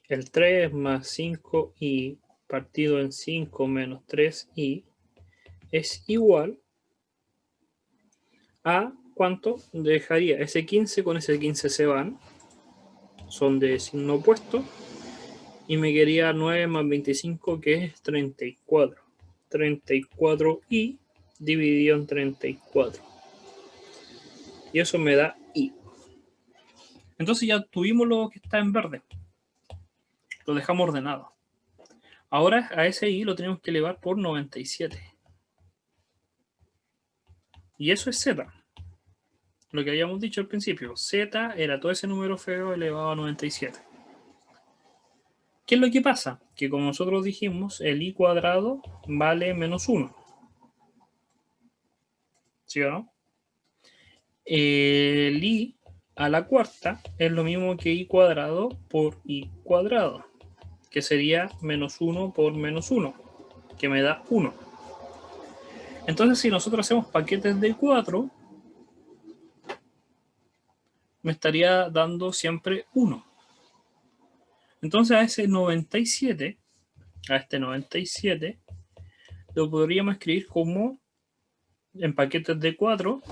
[SPEAKER 1] el 3 más 5i partido en 5 menos 3i, es igual a ¿cuánto? Dejaría ese 15 con ese 15 se van, son de signo opuesto, y me quedaría 9 más 25, que es 34. 34i dividido en 34. Y eso me da i. Entonces ya tuvimos lo que está en verde. Lo dejamos ordenado. Ahora a ese i lo tenemos que elevar por 97. Y eso es z. Lo que habíamos dicho al principio. Z era todo ese número feo elevado a 97. ¿Qué es lo que pasa? Que como nosotros dijimos, el i cuadrado vale menos 1. ¿Sí o no? El i a la cuarta es lo mismo que i cuadrado por i cuadrado, que sería menos 1 por menos 1, que me da 1. Entonces, si nosotros hacemos paquetes de 4, me estaría dando siempre 1. Entonces, a este 97, lo podríamos escribir como en paquetes de 4,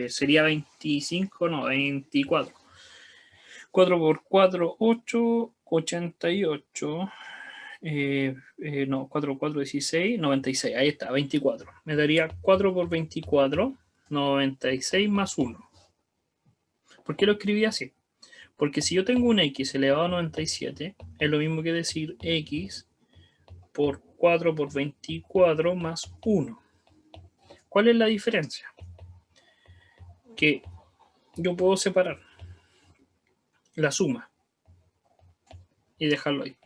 [SPEAKER 1] sería 25, no, 24. 4 por 4, 8, 88. No, 4 por 4, 16, 96. Ahí está, 24. Me daría 4 por 24, 96 más 1. ¿Por qué lo escribí así? Porque si yo tengo un x elevado a 97, es lo mismo que decir x por 4 por 24 más 1. ¿Cuál es la diferencia? Que yo puedo separar la suma y dejarlo ahí.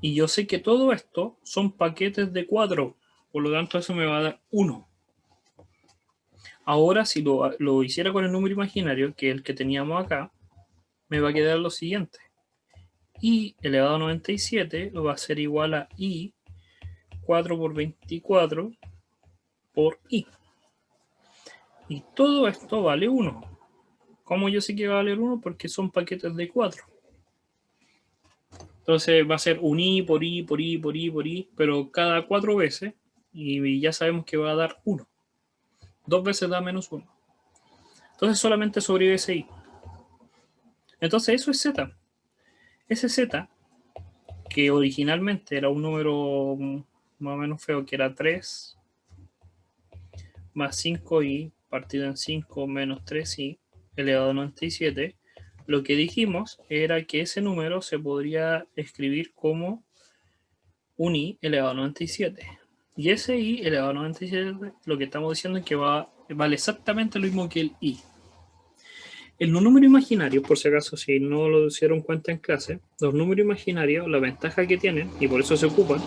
[SPEAKER 1] Y yo sé que todo esto son paquetes de 4, por lo tanto eso me va a dar 1. Ahora si lo hiciera con el número imaginario, que es el que teníamos acá, me va a quedar lo siguiente. I elevado a 97 va a ser igual a I 4 por 24 por I. Y todo esto vale 1. ¿Cómo yo sé que va a valer 1? Porque son paquetes de 4. Entonces va a ser un I por I por I por I por I, pero cada 4 veces, y ya sabemos que va a dar 1. 2 veces da menos 1. Entonces solamente sobrevive ese I. Entonces eso es Z. Ese Z, que originalmente era un número más o menos feo, que era 3 más 5i partido en 5 menos 3i elevado a 97, lo que dijimos era que ese número se podría escribir como un i elevado a 97. Y ese i elevado a 97, lo que estamos diciendo es que vale exactamente lo mismo que el i. El número imaginario, por si acaso, si no lo hicieron cuenta en clase, los números imaginarios, la ventaja que tienen, y por eso se ocupan,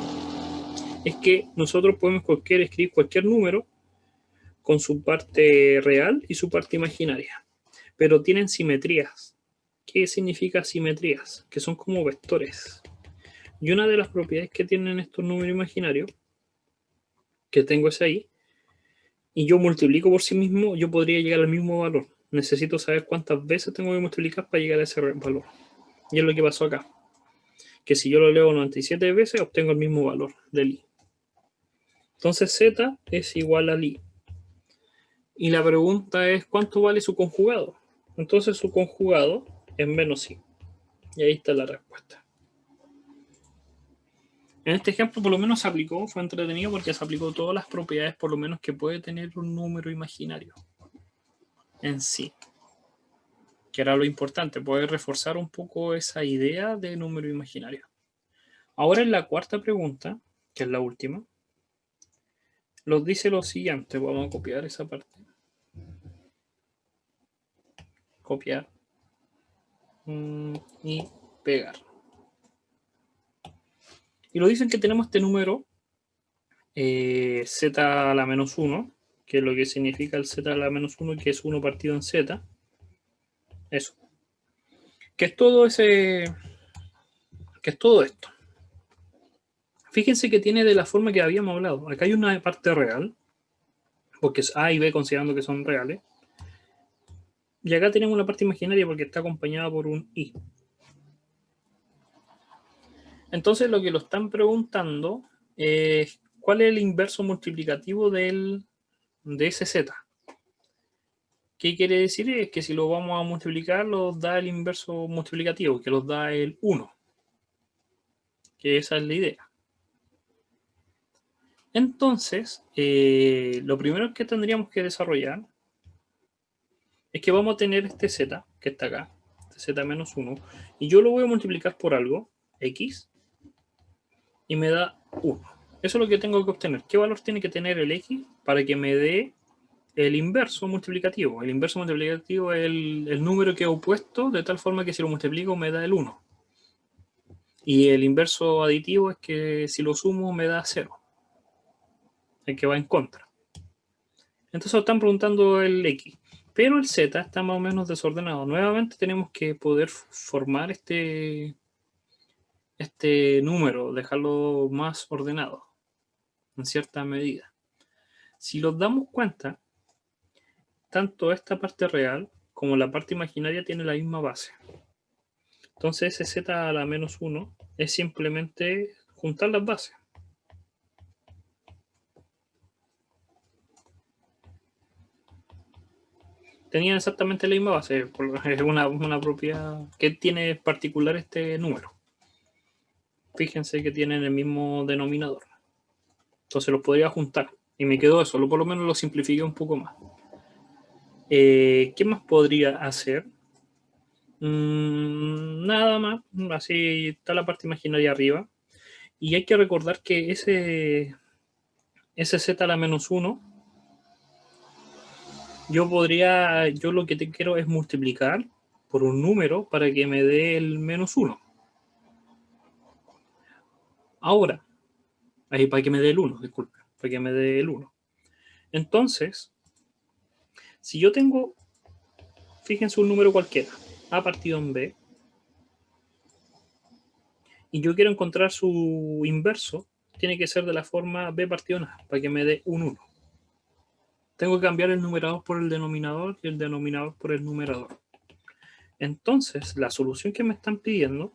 [SPEAKER 1] es que nosotros podemos escribir cualquier número con su parte real y su parte imaginaria, pero tienen simetrías. ¿Qué significa simetrías? Que son como vectores. Y una de las propiedades que tienen estos números imaginarios, que tengo es ahí, y yo multiplico por sí mismo, yo podría llegar al mismo valor. Necesito saber cuántas veces tengo que multiplicar para llegar a ese valor. Y es lo que pasó acá. Que si yo lo leo 97 veces, obtengo el mismo valor del i. Entonces z es igual al i. Y la pregunta es, ¿cuánto vale su conjugado? Entonces su conjugado es menos i. Y ahí está la respuesta. En este ejemplo por lo menos se aplicó, fue entretenido porque se aplicó todas las propiedades por lo menos que puede tener un número imaginario en sí. Que era lo importante, poder reforzar un poco esa idea de número imaginario. Ahora en la cuarta pregunta, que es la última, nos dice lo siguiente. Vamos a copiar esa parte. Copiar. Y pegar. Y nos dicen que tenemos este número z a la menos 1, que es lo que significa el z a la menos 1, que es 1 partido en z. Eso. Que es todo esto. Fíjense que tiene de la forma que habíamos hablado. Acá hay una parte real, porque es A y B considerando que son reales. Y acá tenemos una parte imaginaria porque está acompañada por un i. Entonces lo que lo están preguntando es ¿cuál es el inverso multiplicativo de ese z? ¿Qué quiere decir? Es que si lo vamos a multiplicar, nos da el inverso multiplicativo, que nos da el 1. Que esa es la idea. Entonces, lo primero que tendríamos que desarrollar es que vamos a tener este z, que está acá, este z menos 1, y yo lo voy a multiplicar por algo, x, y me da 1. Eso es lo que tengo que obtener. ¿Qué valor tiene que tener el x para que me dé el inverso multiplicativo? El inverso multiplicativo es el número que he opuesto, de tal forma que si lo multiplico me da el 1. Y el inverso aditivo es que si lo sumo me da 0. El que va en contra. Entonces están preguntando el x. Pero el z está más o menos desordenado. Nuevamente tenemos que poder formar este número, dejarlo más ordenado, en cierta medida. Si nos damos cuenta, tanto esta parte real como la parte imaginaria tiene la misma base. Entonces ese z a la menos 1 es simplemente juntar las bases. Tenían exactamente la misma base, es una propiedad que tiene particular este número. Fíjense que tienen el mismo denominador. Entonces los podría juntar. Y me quedó eso, por lo menos lo simplifiqué un poco más. ¿Qué más podría hacer? Nada más, así está la parte imaginaria arriba. Y hay que recordar que ese z a la menos 1, yo lo que te quiero es multiplicar por un número para que me dé el menos 1. Ahora, ahí para que me dé el 1, disculpe, para que me dé el 1. Entonces, si yo tengo, fíjense un número cualquiera, a partido en b, y yo quiero encontrar su inverso, tiene que ser de la forma b partido en a, para que me dé un 1. Tengo que cambiar el numerador por el denominador y el denominador por el numerador. Entonces, la solución que me están pidiendo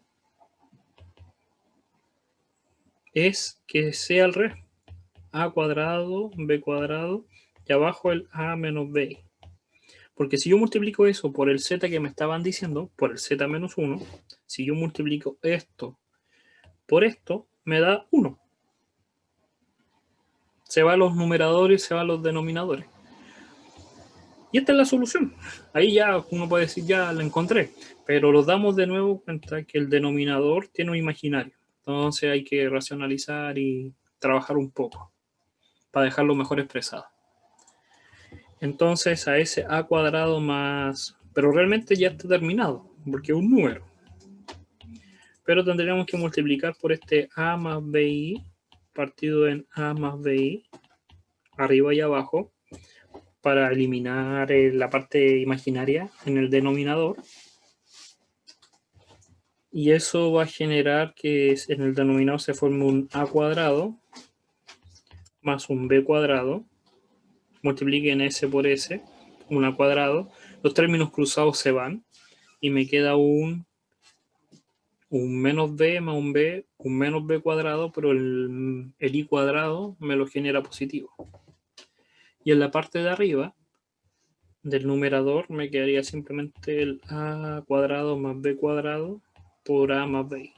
[SPEAKER 1] es que sea al revés. A cuadrado, b cuadrado, y abajo el a menos b. Porque si yo multiplico eso por el z que me estaban diciendo, por el z menos 1, si yo multiplico esto por esto, me da 1. Se van los numeradores, se van los denominadores. Y esta es la solución. Ahí ya uno puede decir, ya la encontré. Pero nos damos de nuevo cuenta que el denominador tiene un imaginario. Entonces hay que racionalizar y trabajar un poco para dejarlo mejor expresado. Entonces a ese a cuadrado más... Pero realmente ya está terminado, porque es un número. Pero tendríamos que multiplicar por este a más bi partido en a más bi, arriba y abajo, para eliminar la parte imaginaria en el denominador. Y eso va a generar que en el denominador se forme un a cuadrado más un b cuadrado. Multipliquen s por s, un a cuadrado. Los términos cruzados se van y me queda un menos b más un menos b cuadrado, pero el i cuadrado me lo genera positivo. Y en la parte de arriba del numerador me quedaría simplemente el a cuadrado más b cuadrado por a más b.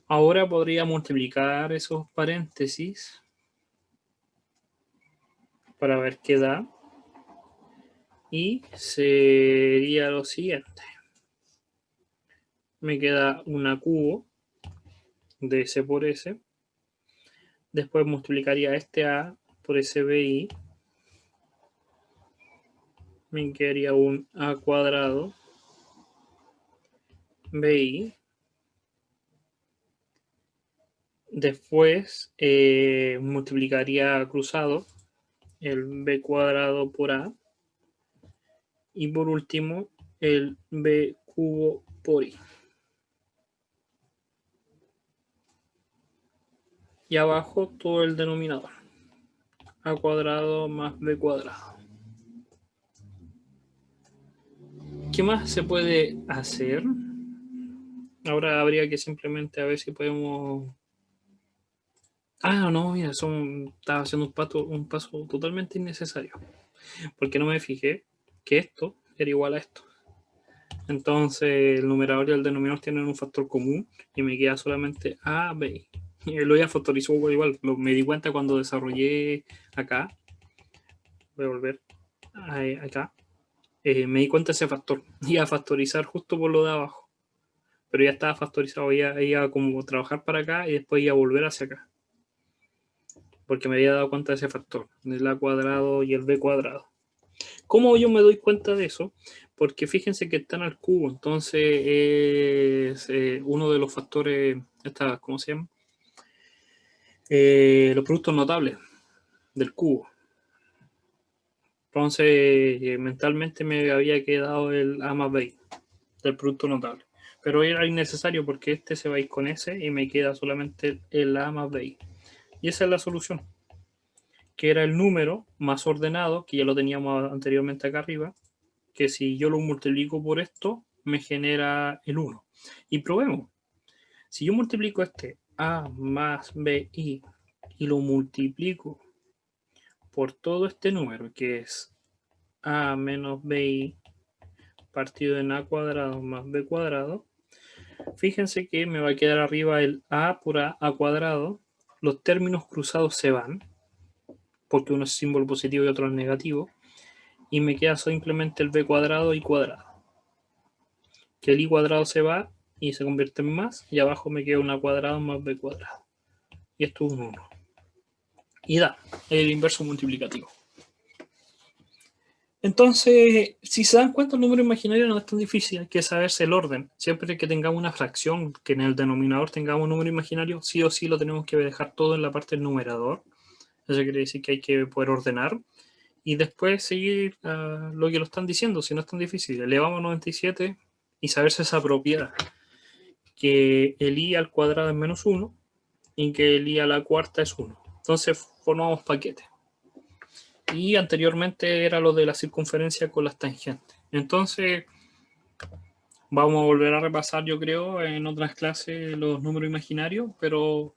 [SPEAKER 1] Ahora podría multiplicar esos paréntesis para ver qué da. Y sería lo siguiente. Me queda una cubo de s por s. Después multiplicaría este a por ese bi. Me quedaría un a cuadrado bi. Después multiplicaría cruzado el b cuadrado por a. Y por último, el b cubo por i. Y abajo todo el denominador. A cuadrado más b cuadrado. ¿Qué más se puede hacer? Ahora habría que simplemente a ver si podemos... Ah, no, mira, estaba haciendo un paso totalmente innecesario. Porque no me fijé que esto era igual a esto. Entonces el numerador y el denominador tienen un factor común y me queda solamente a, b. Y lo ya factorizó igual. Me di cuenta cuando desarrollé acá. Voy a volver acá. Me di cuenta de ese factor. Iba a factorizar justo por lo de abajo. Pero ya estaba factorizado. Iba como trabajar para acá y después iba a volver hacia acá. Porque me había dado cuenta de ese factor. Del a cuadrado y el b cuadrado. ¿Cómo yo me doy cuenta de eso? Porque fíjense que están al cubo, entonces es uno de los factores, ¿cómo se llama? Los productos notables del cubo. Entonces mentalmente me había quedado el a más b del producto notable. Pero era innecesario porque este se va a ir con ese y me queda solamente el a más b. Y esa es la solución, que era el número más ordenado, que ya lo teníamos anteriormente acá arriba, que si yo lo multiplico por esto, me genera el 1. Y probemos. Si yo multiplico este a más bi y lo multiplico por todo este número, que es a menos bi partido en a cuadrado más b cuadrado, fíjense que me va a quedar arriba el a por a cuadrado. Los términos cruzados se van, porque uno es símbolo positivo y otro es negativo, y me queda simplemente el b cuadrado y cuadrado. que el i cuadrado se va y se convierte en más, y abajo me queda una cuadrada más b cuadrado. Y esto es un 1. Y da el inverso multiplicativo. Entonces, si se dan cuenta, el número imaginario no es tan difícil, hay que saberse el orden. Siempre que tengamos una fracción, que en el denominador tengamos un número imaginario, sí o sí lo tenemos que dejar todo en la parte del numerador. Eso quiere decir que hay que poder ordenar y después seguir lo que lo están diciendo, si no es tan difícil. Elevamos a 97 y saberse esa propiedad, que el i al cuadrado es menos 1 y que el i a la cuarta es 1. Entonces formamos paquetes. Y anteriormente era lo de la circunferencia con las tangentes. Entonces vamos a volver a repasar, yo creo, en otras clases los números imaginarios, pero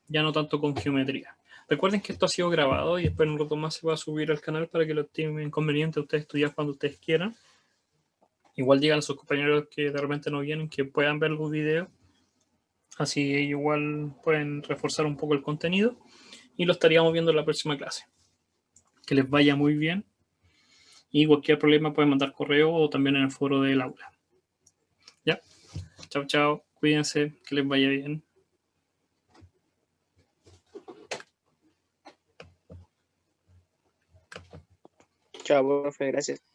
[SPEAKER 1] ya no tanto con geometría. Recuerden que esto ha sido grabado y después en un rato más se va a subir al canal para que lo tengan conveniente ustedes estudiar cuando ustedes quieran. Igual digan a sus compañeros que de repente no vienen, que puedan ver los videos. Así ellos igual pueden reforzar un poco el contenido y lo estaríamos viendo en la próxima clase. Que les vaya muy bien y cualquier problema pueden mandar correo o también en el foro del aula. Ya, chao, chao, cuídense, que les vaya bien.
[SPEAKER 2] Chao, profe, gracias.